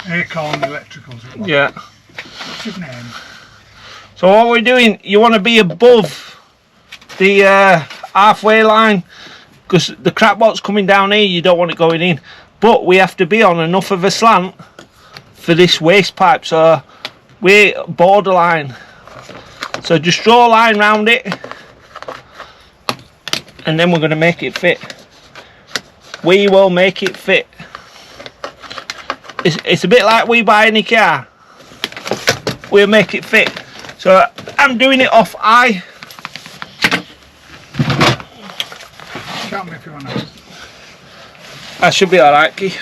Acorn Electricals. Yeah. What's his name? So what we're doing, you want to be above the halfway line, because the crap what's coming down here, you don't want it going in. But we have to be on enough of a slant for this waste pipe, so we're borderline. So just draw a line round it, and then we're going to make it fit. We will make it fit. It's a bit like we buy any car. We'll make it fit. So I'm doing it off eye. Count me if you want to. I should be alright, Keith.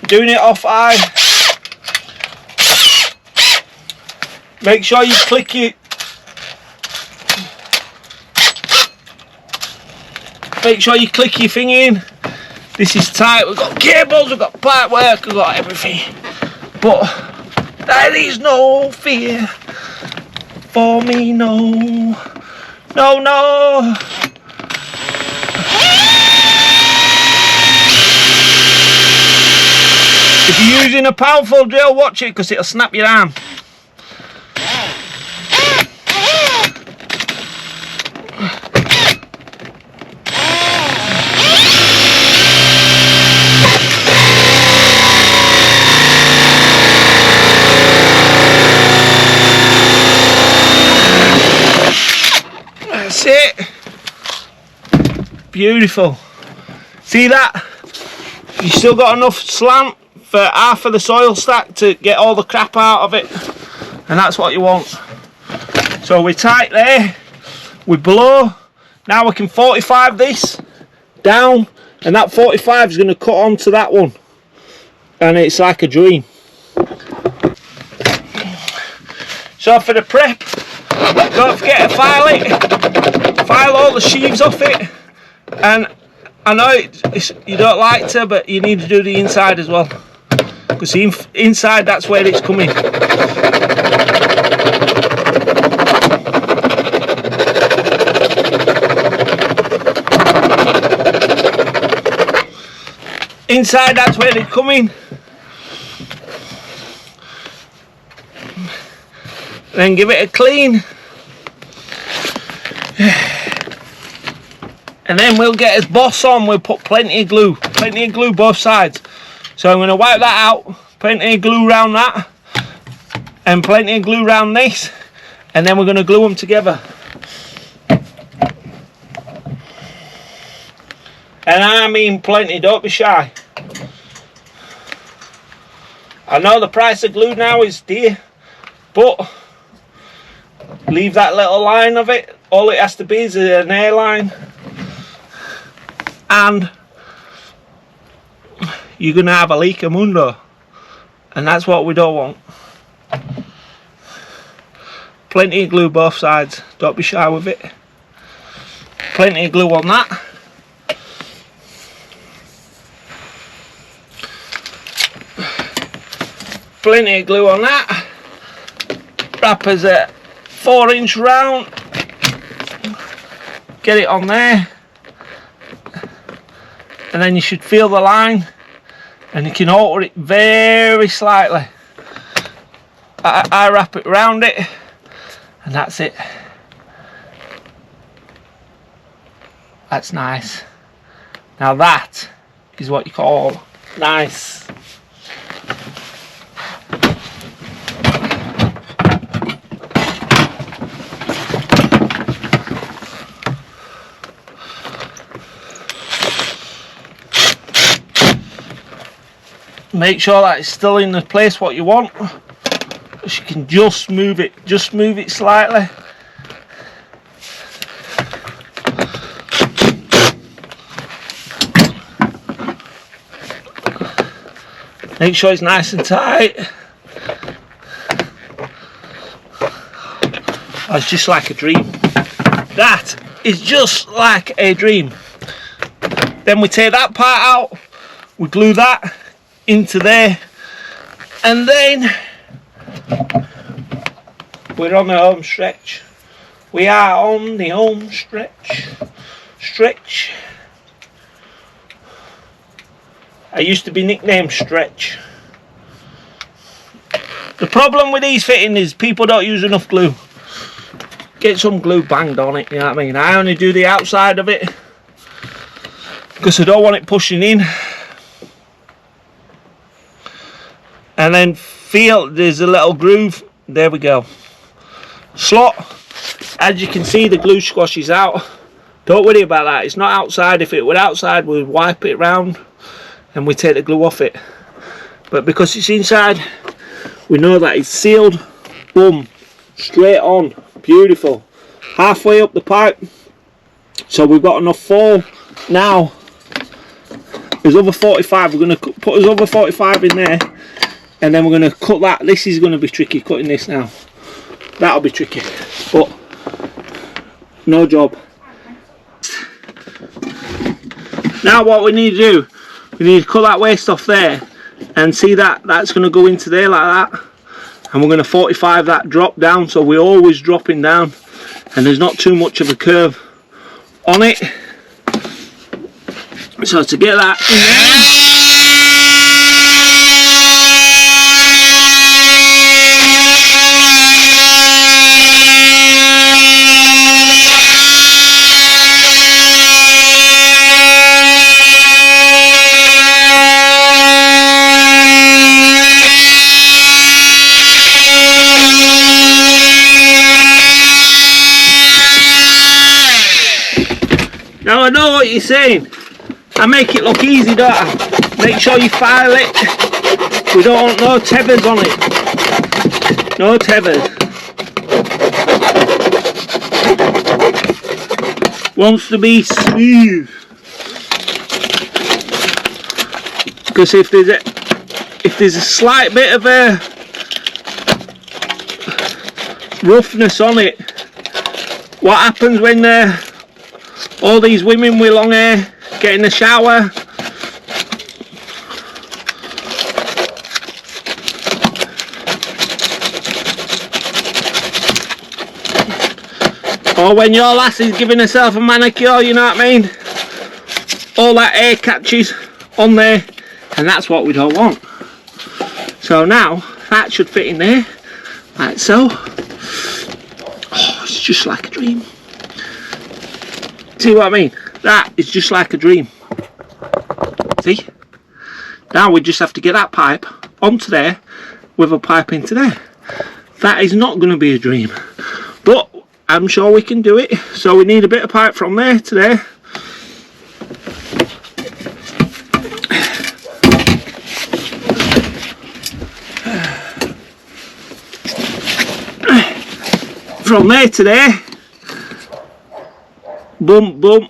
Doing it off eye. Make sure you click it. Make sure you click your thing in. This is tight. We've got cables, we've got pipe work, we've got everything. But there is no fear for me, no. No, no. If you're using a powerful drill, watch it because it'll snap your arm. That's it. Beautiful. See that? You still got enough slant for half of the soil stack to get all the crap out of it, and that's what you want. So we're tight there, we're below. Now we can 45 this down, and that 45 is going to cut onto that one, and it's like a dream. So for the prep, don't forget to file it, file all the sheaves off it. And I know you don't like to, but you need to do the inside as well, because inside, that's where it's coming. Inside, that's where it's coming. Then give it a clean. And then we'll get his boss on. We'll put plenty of glue both sides. So I'm going to wipe that out, plenty of glue around that, and plenty of glue around this, and then we're going to glue them together. And I mean plenty, don't be shy. I know the price of glue now is dear, but leave that little line of it. All it has to be is an airline, and you're going to have a leak of mundo, and that's what we don't want. Plenty of glue both sides, don't be shy with it. Plenty of glue on that. Plenty of glue on that. Wrap us a 4-inch round. Get it on there. And then you should feel the line. And you can alter it very slightly. I wrap it around it, and that's it. That's nice. Now that is what you call nice. Make sure that it's still in the place what you want. So you can just move it slightly. Make sure it's nice and tight. Oh, it's just like a dream. That is just like a dream. Then we take that part out, we glue that into there, and then we're on the home stretch. We are on the home stretch. I used to be nicknamed Stretch. The problem with these fittings is people don't use enough glue. Get some glue banged on it, you know what I mean? I only do the outside of it because I don't want it pushing in. And then feel there's a little groove. There we go. Slot. As you can see, the glue squashes out. Don't worry about that. It's not outside. If it were outside, we'd wipe it round and we take the glue off it. But because it's inside, we know that it's sealed. Boom. Straight on. Beautiful. Halfway up the pipe. So we've got enough fall. Now, there's over 45. We're going to put us over 45 in there. And then we're going to cut that. This is going to be tricky, cutting this now. That'll be tricky. But, no job. Now what we need to do, we need to cut that waste off there. And see that, that's going to go into there like that. And we're going to 45 that drop down. So we're always dropping down. And there's not too much of a curve on it. So to get that in there. Now I know what you're saying. I make it look easy, don't I? Make sure you file it. We don't want no tethers on it. No tethers. Wants to be smooth. Because if there's a slight bit of a roughness on it, what happens when all these women with long hair get in the shower? Or when your lass is giving herself a manicure, you know what I mean? All that hair catches on there, and that's what we don't want. So now, that should fit in there, like so. Oh, it's just like a dream. See what I mean? That is just like a dream. See? Now we just have to get that pipe onto there with a pipe into there. That is not going to be a dream. But I'm sure we can do it. So we need a bit of pipe from there to there. From there to there. Boom, boom.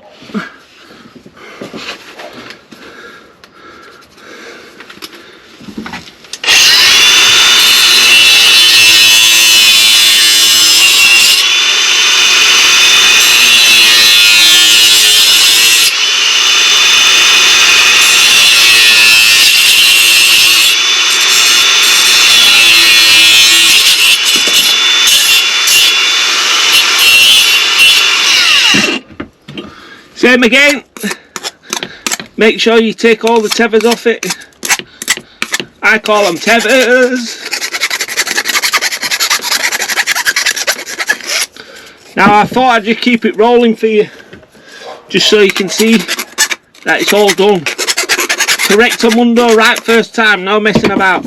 Same again. Make sure you take all the tethers off it. I call them tethers. Now I thought I'd just keep it rolling for you, just so you can see that it's all done. Correcto mundo, right first time, no messing about.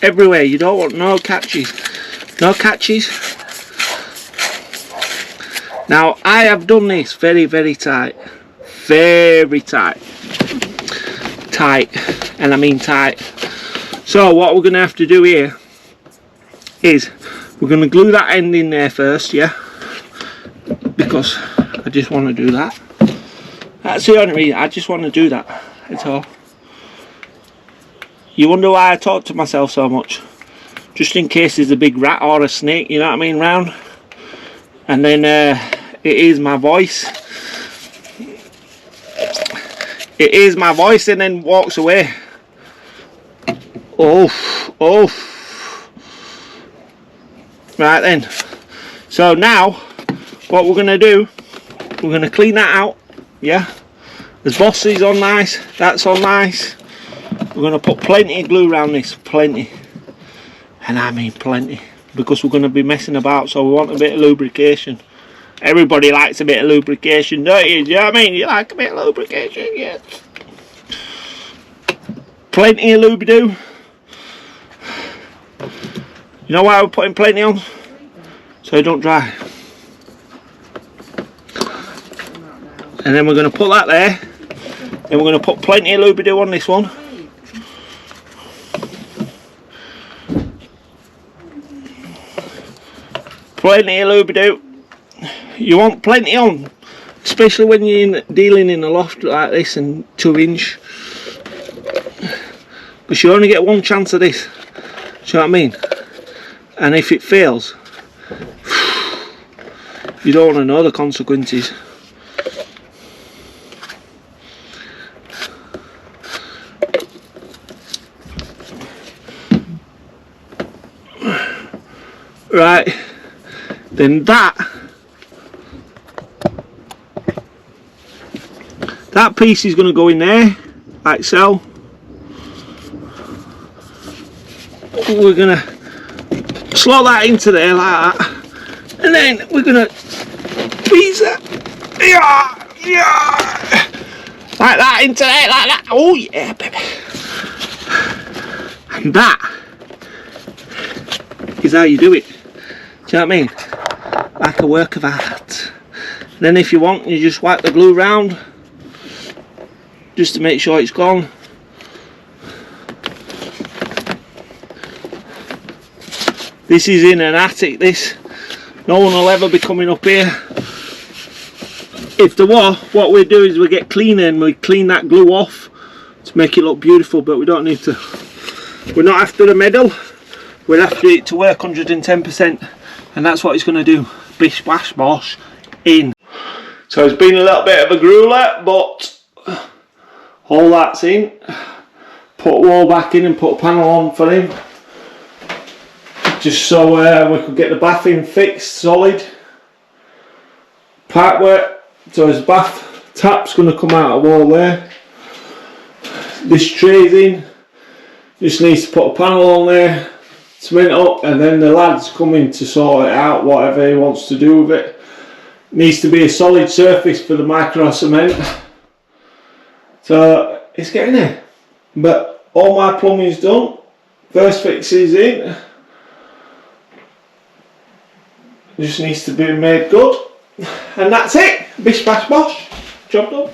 Everywhere, you don't want no catches. No catches. Now I have done this very, very tight. Very tight. Tight. And I mean tight. So what we're going to have to do here is we're going to glue that end in there first, yeah? Because I just want to do that. That's the only reason. I just want to do that. That's all. You wonder why I talk to myself so much. Just in case there's a big rat or a snake, you know what I mean, round. And then it is my voice. It is my voice and then walks away. Oh, oh. Right then. So now, what we're going to do, we're going to clean that out, yeah. There's bosses on nice, that's on nice. We're going to put plenty of glue around this, plenty. And I mean plenty, because we're going to be messing about, so we want a bit of lubrication. Everybody likes a bit of lubrication, don't you? Do you know what I mean? You like a bit of lubrication, yes. Plenty of lube-a-doo. You know why we're putting plenty on? So it don't dry. And then we're going to put that there. Then we're going to put plenty of lube-a-doo on this one. Plenty of lube-a-doo. You want plenty on, especially when you're dealing in a loft like this and 2-inch. Because you only get one chance of this. Do you know what I mean? And if it fails, you don't want to know the consequences. Right, then that piece is going to go in there, like so. We're going to slot that into there like that, and then we're going to squeeze that, like that into there, like that. Oh yeah, baby. And that is how you do it. Do you know what I mean? Like a work of art. Then if you want, you just wipe the glue round, just to make sure it's gone. This is in an attic, this. No one will ever be coming up here. If there were, what we do is we get cleaner and we clean that glue off to make it look beautiful, but we don't need to. We're not after the medal, we're after it to work 110%, and that's what it's going to do. Bish bash bosh in. So it's been a little bit of a grueler, but all that's in. Put a wall back in and put a panel on for him, just so we could get the bathroom fixed solid. Pipe work, so his bath tap's going to come out of the wall there. This tray's in, just needs to put a panel on there, cement up, and then the lad's coming to sort it out, whatever he wants to do with it. Needs to be a solid surface for the micro cement. So it's getting there. But all my plumbing's done. First fix is in. Just needs to be made good. And that's it. Bish bash bosh. Job done.